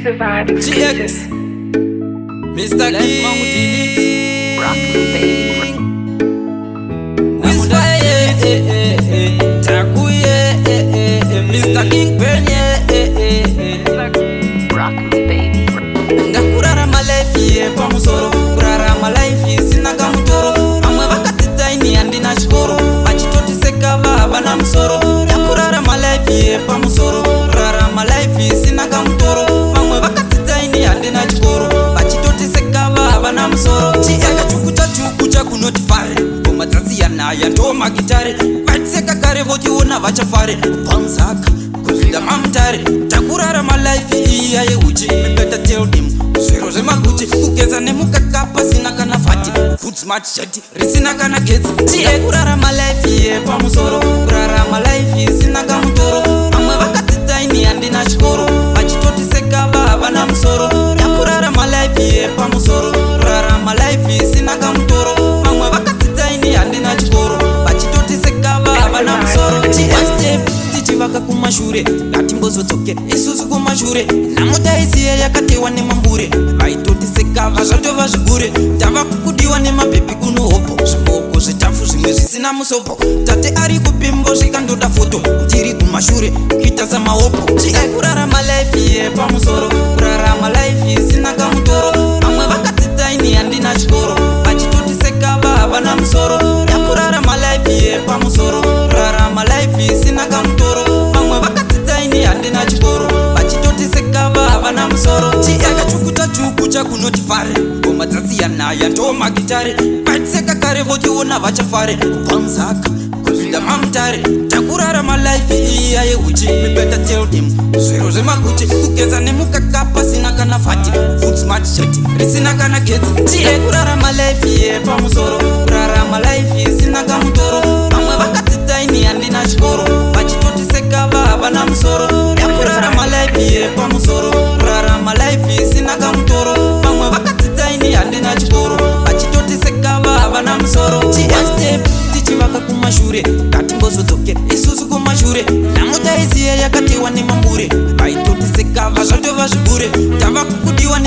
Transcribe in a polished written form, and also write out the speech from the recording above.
Exclusive vibe. GX Mr. King Rock me, baby. Wisfire Takuye Mr. King Penye Rock me, baby. Ndakurara malaifi pamusoro kurara malaifi sina kamutoro amwe vakatitaini handina chikoro vachitotiseka vana musoro ndakurara malaifi pamusoro kurara malaifi sina kamutoro vamwe vakatitaini handina chikoro vachitotiseka vana musoro chieka chukucha kunoti fare ngoma dzasiyana ndo magitare vatiseka kare votiona vachafare pamsaka kuzvinda mamutare takurara malaifi iya yeuchi better tell them zviro zvemaguchi kugeza nemukaka pasina kana fati food smart shati risina kana getsi kurara malaifi pamusoro kurara malaifi sina kamutoro amwe vakatitaini handina chikoro vachitotiseka vana musoro takurara malaifi pamusoro kurara malaifi sina kamutoro amwe vakatitaini handina chikoro vachitotiseka vana musoro tichivaka kumashure ngatimbozodzoke isusu kumashure namotaisiye yakatewa nemambure vaitotiseka vazvatova zvigure tava kukudiwa nemabhebhi kunohopo zvimoko zvitafu zvimwe zvisina musopo tate ari kupimbo zvikandoda foto tiri kumashure kuita samahopo kurara malaifi pamusoro kurara malaifi sina kamutoro amwe vakatitaini handina chikoro vachitotiseka vana musoro yakurara malaifi pamusoro kurara malaifi sina kamutoro vamwe vakatitaini handina chikoro vachitotiseka vana musoro chiakachukucha kunoti fare ngoma dzasiyana ndo magitare vatiseka kare votiona vachafare pamsaka kuzvinda mamutare takurara malaifi iya yeuchi better tell them zviro zvemaguchi kugeza nemukaka pasina kana fati food smart shati risina kana getsi kurara malaifi pamusoro kurara malaifi sina kamutoro vamwe vakatitaini handina chikoro vachitotiseka vana musoro yakurara malaifi pamusoro kurara malaifi sina kamutoro vamwe vakatitaini handina chikoro vachitotiseka vana musoro tichivaka kumashure ngatimbozodzoke isusu kumashure namotaisiye yakatewa nemambure vaitotiseka vazvatova zvigure tava kukudiwa